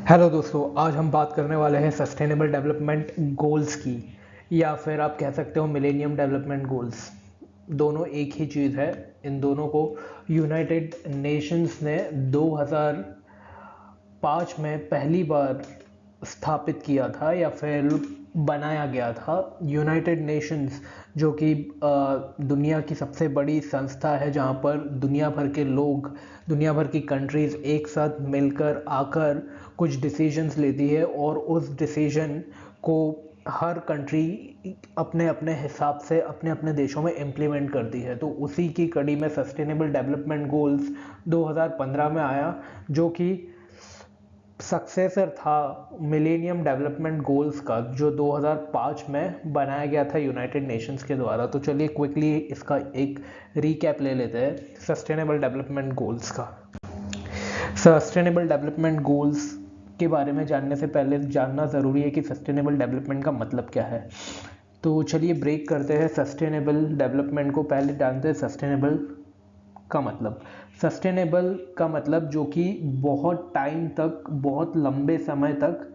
Hello दोस्तों, आज हम बात करने वाले हैं सस्टेनेबल डेवलपमेंट गोल्स की, या फिर आप कह सकते हो मिलेनियम डेवलपमेंट गोल्स। दोनों एक ही चीज़ है। इन दोनों को यूनाइटेड नेशंस ने 2005 में पहली बार स्थापित किया था या फिर बनाया गया था। यूनाइटेड नेशंस जो कि दुनिया की सबसे बड़ी संस्था है, जहाँ पर दुनिया भर के लोग, दुनिया भर की कंट्रीज़ एक साथ मिलकर आकर कुछ डिसीजंस लेती है और उस डिसीजन को हर कंट्री अपने अपने हिसाब से अपने अपने देशों में इम्प्लीमेंट करती है। तो उसी की कड़ी में सस्टेनेबल डेवलपमेंट गोल्स 2015 में आया, जो कि सक्सेसर था मिलेनियम डेवलपमेंट गोल्स का, जो 2005 में बनाया गया था यूनाइटेड नेशंस के द्वारा। तो चलिए क्विकली इसका एक रीकैप ले लेते हैं सस्टेनेबल डेवलपमेंट गोल्स का। सस्टेनेबल डेवलपमेंट गोल्स के बारे में जानने से पहले जानना ज़रूरी है कि सस्टेनेबल डेवलपमेंट का मतलब क्या है। तो चलिए ब्रेक करते हैं सस्टेनेबल डेवलपमेंट को। पहले जानते हैं सस्टेनेबल का मतलब। सस्टेनेबल का मतलब जो कि बहुत टाइम तक, बहुत लंबे समय तक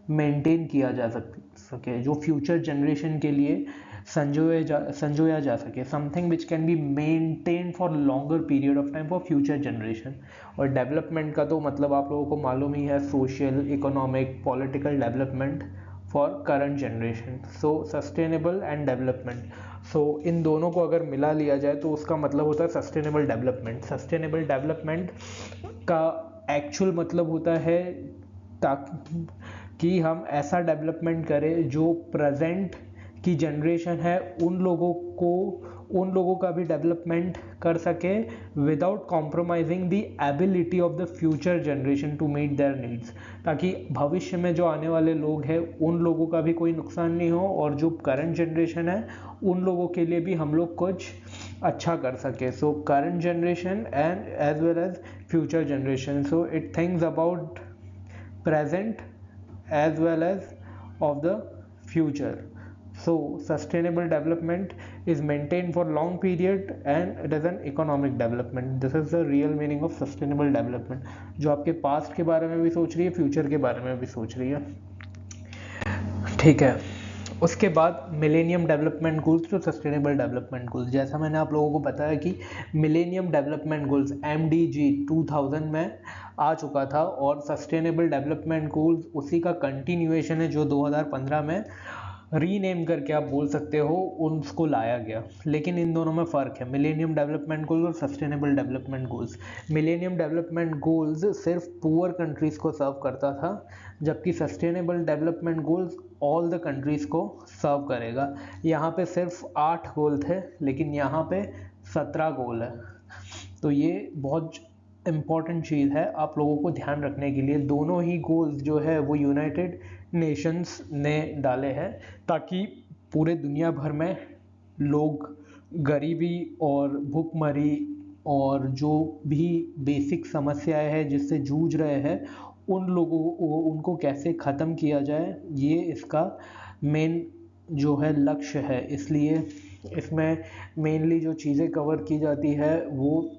मेंटेन किया जा सके, जो फ्यूचर जनरेशन के लिए संजोया जा सके। Something which can be maintain for longer period of time for future generation. और डेवलपमेंट का तो मतलब आप लोगों को मालूम ही है, social, economic, political development for current generation. So sustainable and development, so इन दोनों को अगर मिला लिया जाए तो उसका मतलब होता है सस्टेनेबल डेवलपमेंट। सस्टेनेबल डेवलपमेंट का एक्चुअल मतलब होता है ताकि कि हम ऐसा डेवलपमेंट करें जो प्रेजेंट की जनरेशन है उन लोगों का भी डेवलपमेंट कर सके without compromising the ability of the future generation to meet their needs, ताकि भविष्य में जो आने वाले लोग हैं उन लोगों का भी कोई नुकसान नहीं हो और जो करंट जनरेशन है उन लोगों के लिए भी हम लोग कुछ अच्छा कर सके। So current generation and as well as future generation, so it thinks about present as well as of the future. So sustainable development is maintained for long period and it is an economic development. This is the real meaning of sustainable development, जो आपके past के बारे में भी सोच रही है, future के बारे में भी सोच रही है। ठीक है, उसके बाद मिलेनियम डेवलपमेंट गोल्स तो सस्टेनेबल डेवलपमेंट गोल्स। जैसा मैंने आप लोगों को बताया कि मिलेनियम डेवलपमेंट गोल्स MDG 2000 में आ चुका था और सस्टेनेबल डेवलपमेंट गोल्स उसी का कंटिन्यूएशन है, जो 2015 में रीनेम करके आप बोल सकते हो उसको लाया गया। लेकिन इन दोनों में फ़र्क है, मिलेनियम डेवलपमेंट गोल्स और sustainable development goals. Millennium development goals सिर्फ पुअर कंट्रीज़ को सर्व करता था, जबकि sustainable development goals all the countries को सर्व करेगा। यहाँ पे सिर्फ 8 गोल थे, लेकिन यहाँ पे 17 गोल है। तो ये बहुत इम्पॉर्टेंट चीज़ है आप लोगों को ध्यान रखने के लिए। दोनों ही गोल्स जो है वो यूनाइटेड नेशंस ने डाले हैं, ताकि पूरे दुनिया भर में लोग गरीबी और भूखमरी और जो भी बेसिक समस्याएं हैं जिससे जूझ रहे हैं उन लोगों उनको कैसे ख़त्म किया जाए, ये इसका मेन जो है लक्ष्य है। इसलिए इसमें मेनली जो चीज़ें कवर की जाती है वो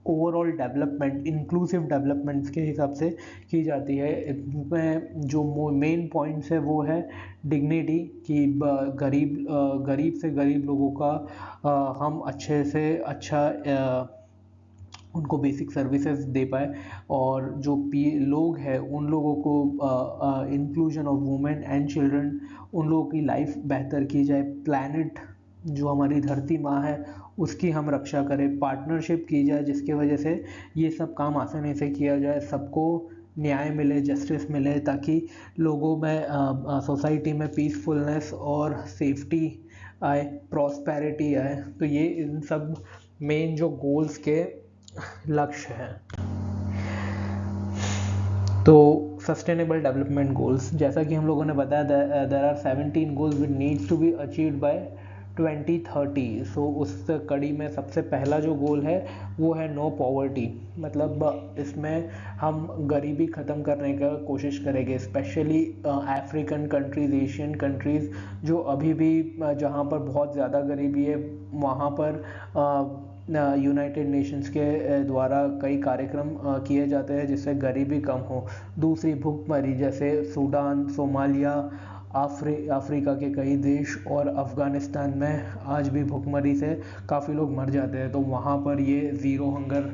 ओवरऑल डेवलपमेंट, इंक्लूसिव डेवलपमेंट्स के हिसाब से की जाती है। इसमें जो मेन पॉइंट्स है वो है डिग्निटी, कि गरीब से गरीब लोगों का हम अच्छे से अच्छा उनको बेसिक सर्विसेज दे पाए, और जो लोग हैं उन लोगों को inclusion of women and children, उन लोगों की लाइफ बेहतर की जाए। प्लैनेट जो हमारी धरती माँ है उसकी हम रक्षा करें, पार्टनरशिप की जाए जिसकी वजह से ये सब काम आसानी से किया जाए, सबको न्याय मिले, जस्टिस मिले, ताकि लोगों में सोसाइटी में पीसफुलनेस और सेफ्टी आए, प्रॉस्पेरिटी आए। तो ये इन सब मेन जो गोल्स के लक्ष्य है। तो सस्टेनेबल डेवलपमेंट गोल्स, जैसा कि हम लोगों ने बताया, there are 17 goals which needs to be achieved by 2030। सो उस कड़ी में सबसे पहला जो गोल है वो है नो पॉवर्टी। मतलब इसमें हम गरीबी ख़त्म करने का कोशिश करेंगे, specially African countries, Asian countries जो अभी भी जहाँ पर बहुत ज़्यादा गरीबी है वहाँ पर यूनाइटेड नेशंस के द्वारा कई कार्यक्रम किए जाते हैं जिससे गरीबी कम हो। दूसरी भुखमरी, जैसे सूडान, सोमालिया, अफ्रीका के कई देश और अफ़गानिस्तान में आज भी भुखमरी से काफ़ी लोग मर जाते हैं, तो वहाँ पर ये zero hunger,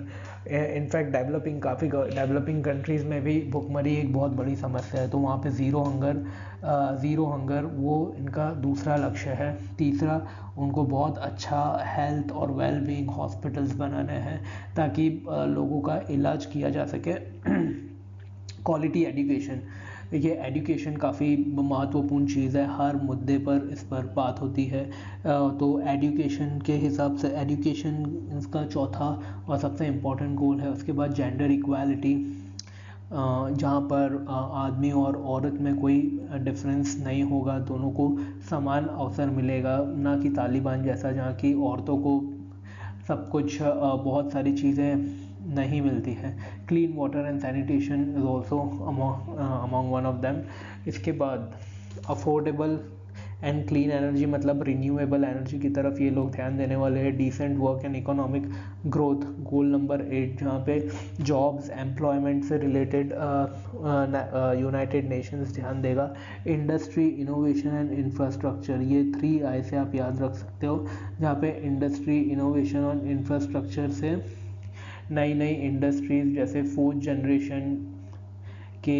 in fact developing countries में भी भुखमरी एक बहुत बड़ी समस्या है, तो वहाँ पे ज़ीरो हंगर वो इनका दूसरा लक्ष्य है। तीसरा, उनको बहुत अच्छा हेल्थ और वेल बीइंग हॉस्पिटल्स बनाने हैं ताकि लोगों का इलाज किया जा सके। क्वालिटी एजुकेशन, देखिए एजुकेशन काफ़ी महत्वपूर्ण चीज़ है, हर मुद्दे पर इस पर बात होती है। तो एजुकेशन के हिसाब से एजुकेशन इसका चौथा और सबसे इम्पोर्टेंट गोल है। उसके बाद जेंडर इक्वालिटी, जहाँ पर आदमी और औरत में कोई डिफरेंस नहीं होगा, दोनों को समान अवसर मिलेगा, ना कि तालिबान जैसा जहाँ की औरतों को सब कुछ बहुत सारी चीज़ें नहीं मिलती है। Clean water and sanitation is also among one of them. इसके बाद अफोर्डेबल एंड क्लीन एनर्जी, मतलब रिन्यूएबल एनर्जी की तरफ ये लोग ध्यान देने वाले हैं। Decent work and economic growth, goal number 8, जहाँ पे जॉब्स एम्प्लॉयमेंट से रिलेटेड यूनाइटेड नेशंस ध्यान देगा। इंडस्ट्री, इनोवेशन एंड इंफ्रास्ट्रक्चर, ये 3I से आप याद रख सकते हो, जहाँ पे इंडस्ट्री, इनोवेशन और इंफ्रास्ट्रक्चर से नई नई इंडस्ट्रीज़ जैसे फूड जनरेशन के,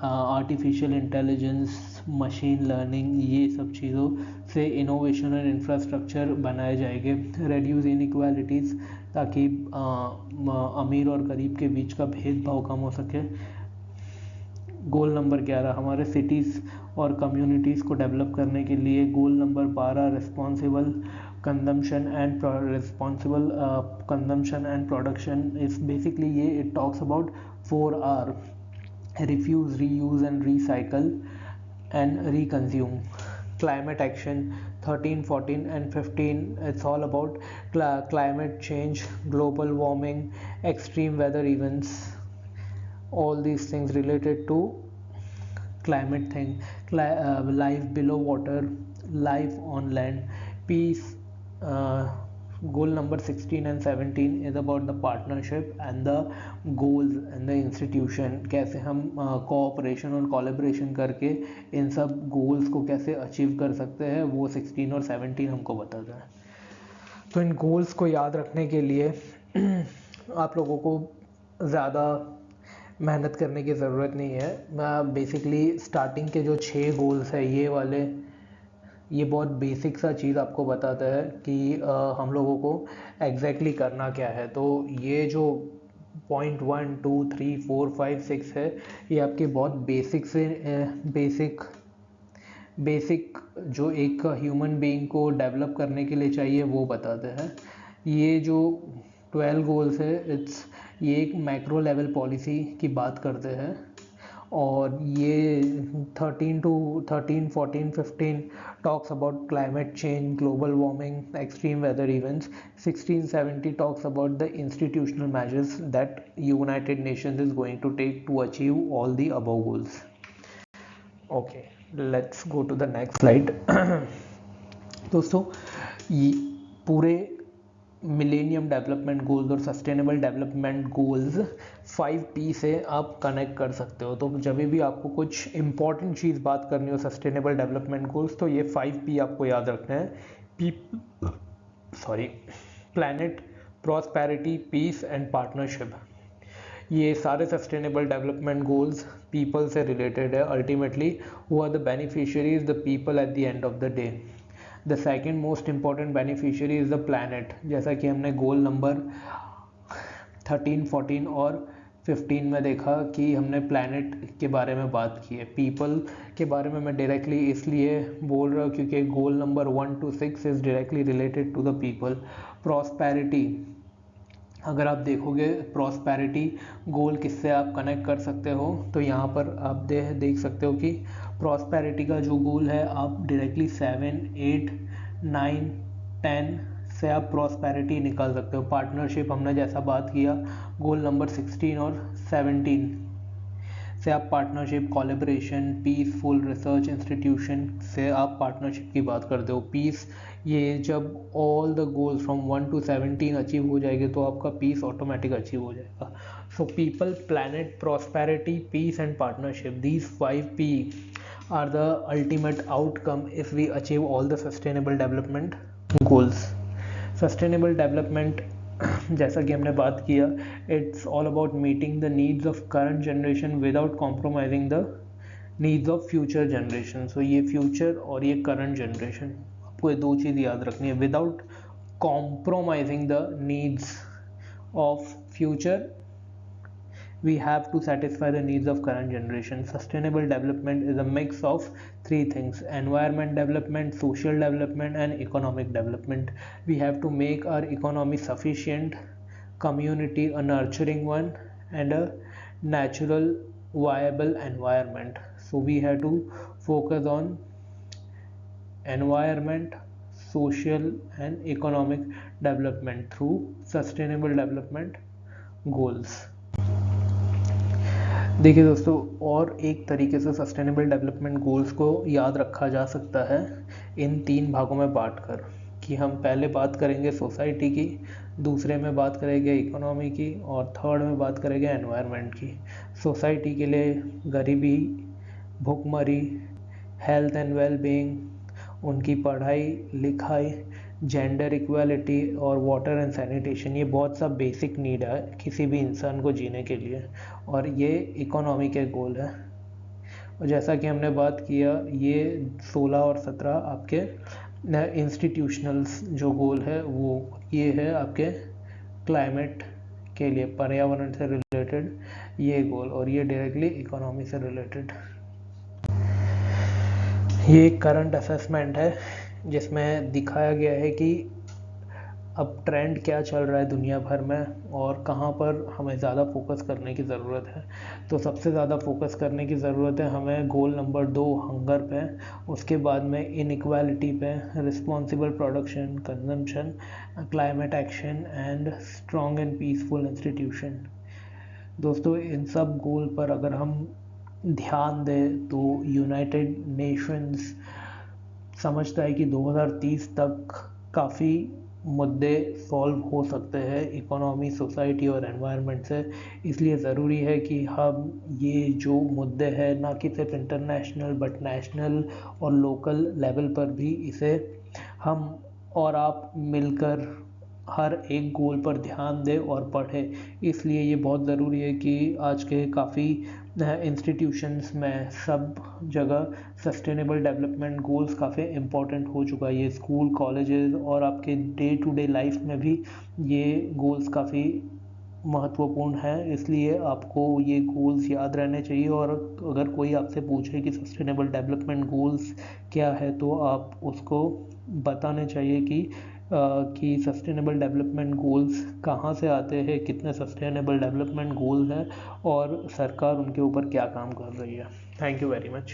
आर्टिफिशियल इंटेलिजेंस, मशीन लर्निंग, ये सब चीज़ों से इनोवेशन और इंफ्रास्ट्रक्चर बनाए जाएंगे। रेड्यूस इनइक्वालिटीज़, ताकि अमीर और गरीब के बीच का भेदभाव कम हो सके। गोल नंबर 11, हमारे सिटीज़ और कम्युनिटीज़ को डेवलप करने के लिए। Goal number 12, responsible consumption and production is basically ये it talks about 4R: refuse, reuse and recycle and reconsume. Climate action 13, 14 and 15, it's all about climate change, global warming, extreme weather events, all these things related to climate thing. Life below water, life on land, peace. Goal number 16 and 17 is about the partnership and the goals and the institution, कैसे हम cooperation और collaboration करके इन सब goals को कैसे achieve कर सकते हैं, वो 16 और 17 हमको बताता है। तो इन गोल्स को याद रखने के लिए आप लोगों को ज़्यादा मेहनत करने की ज़रूरत नहीं है। मैं बेसिकली स्टार्टिंग के जो 6 गोल्स है ये बहुत बेसिक सा चीज़ आपको बताता है कि हम लोगों को एग्जैक्टली करना क्या है। तो ये जो पॉइंट 1, 2, 3, 4, 5, 6 है, ये आपके बहुत बेसिक जो एक ह्यूमन बीइंग को डेवलप करने के लिए चाहिए वो बताते हैं। ये जो 12 गोल्स है, ये एक मैक्रो लेवल पॉलिसी की बात करते हैं, और ये 13, 14, 15 talks about climate change, global warming, extreme weather events. 16, 17 talks about the institutional measures that United Nations is going to take to achieve all the above goals. Okay, let's go to the next slide. दोस्तों, ये पूरे millennium development goals और sustainable development goals 5P से आप connect कर सकते हो। तो जब भी आपको कुछ इंपॉर्टेंट चीज़ बात करनी हो सस्टेनेबल डेवलपमेंट गोल्स, तो ये 5P आपको याद रखना है। Planet, prosperity, peace and partnership. ये सारे सस्टेनेबल डेवलपमेंट गोल्स पीपल से रिलेटेड है। Ultimately who are the beneficiaries, the people at the end of the day. The second most important beneficiary is the planet, जैसा कि हमने goal number 13, 14 और 15 में देखा कि हमने प्लैनेट के बारे में बात की है। पीपल के बारे में मैं डायरेक्टली इसलिए बोल रहा हूँ क्योंकि goal number 1 to 6 is directly related to the people. Prosperity, अगर आप देखोगे प्रॉस्पेरिटी गोल किससे आप कनेक्ट कर सकते हो, तो यहाँ पर आप देख सकते हो कि प्रॉस्पेरिटी का जो गोल है आप डायरेक्टली 7, 8, 9, 10 से आप प्रॉस्पेरिटी निकाल सकते हो। पार्टनरशिप हमने जैसा बात किया गोल नंबर 16 और 17 से आप partnership, collaboration, peaceful research institution से आप पार्टनरशिप की बात करते हो। पीस, ये जब all the goals from 1 to 17 achieve हो जाएंगे तो आपका पीस ऑटोमेटिक अचीव हो जाएगा। So people, planet, prosperity, peace and partnership, these 5 P are the ultimate outcome if we achieve all the sustainable development goals. Sustainable development जैसा कि हमने बात किया, it's all about meeting the needs of current generation without compromising the needs of future generation. So ये future और ये current generation, आपको ये दो चीज़ याद रखनी है। Without compromising the needs of future, we have to satisfy the needs of current generation. Sustainable development is a mix of three things: environment development, social development and economic development. We have to make our economy sufficient, community a nurturing one, and a natural viable environment. So we have to focus on environment, social and economic development through sustainable development goals. देखिए दोस्तों, और एक तरीके से sustainable development goals को याद रखा जा सकता है इन 3 भागों में बांटकर, कि हम पहले बात करेंगे सोसाइटी की, दूसरे में बात करेंगे इकोनॉमी की, और थर्ड में बात करेंगे एनवायरनमेंट की। सोसाइटी के लिए गरीबी, भुखमरी, हेल्थ एंड वेल बीइंग, उनकी पढ़ाई लिखाई, जेंडर इक्वालिटी और वाटर एंड सैनिटेशन, ये बहुत सा बेसिक नीड है किसी भी इंसान को जीने के लिए, और ये इकोनॉमी के गोल है। और जैसा कि हमने बात किया, ये 16 और 17 आपके इंस्टीट्यूशनल्स जो गोल है वो ये है आपके क्लाइमेट के लिए, पर्यावरण से रिलेटेड ये गोल, और ये डायरेक्टली इकोनॉमी से रिलेटेड। ये एक करंट असेसमेंट है जिसमें दिखाया गया है कि अब ट्रेंड क्या चल रहा है दुनिया भर में और कहाँ पर हमें ज़्यादा फोकस करने की ज़रूरत है। तो सबसे ज़्यादा फोकस करने की ज़रूरत है हमें गोल नंबर 2 हंगर पे, उसके बाद में इनइक्वालिटी पे, responsible production, consumption, climate action and strong and peaceful institution. दोस्तों, इन सब गोल पर अगर हम ध्यान दें तो यूनाइटेड नेशंस समझता है कि 2030 तक काफ़ी मुद्दे सॉल्व हो सकते हैं इकोनॉमी, सोसाइटी और एनवायरनमेंट से। इसलिए ज़रूरी है कि हम ये जो मुद्दे हैं ना कि सिर्फ इंटरनेशनल बट नेशनल और लोकल लेवल पर भी इसे हम और आप मिलकर हर एक गोल पर ध्यान दें और पढ़ें। इसलिए ये बहुत ज़रूरी है कि आज के काफ़ी इंस्टीट्यूशंस में सब जगह सस्टेनेबल डेवलपमेंट गोल्स काफ़ी इम्पोर्टेंट हो चुका है। ये स्कूल, कॉलेजेस और आपके डे टू डे लाइफ में भी ये गोल्स काफ़ी महत्वपूर्ण है। इसलिए आपको ये गोल्स याद रहने चाहिए, और अगर कोई आपसे पूछे कि सस्टेनेबल डेवलपमेंट गोल्स क्या है तो आप उसको बताने चाहिए कि सस्टेनेबल डेवलपमेंट गोल्स कहाँ से आते हैं, कितने सस्टेनेबल डेवलपमेंट गोल्स हैं और सरकार उनके ऊपर क्या काम कर रही है। Thank you very much.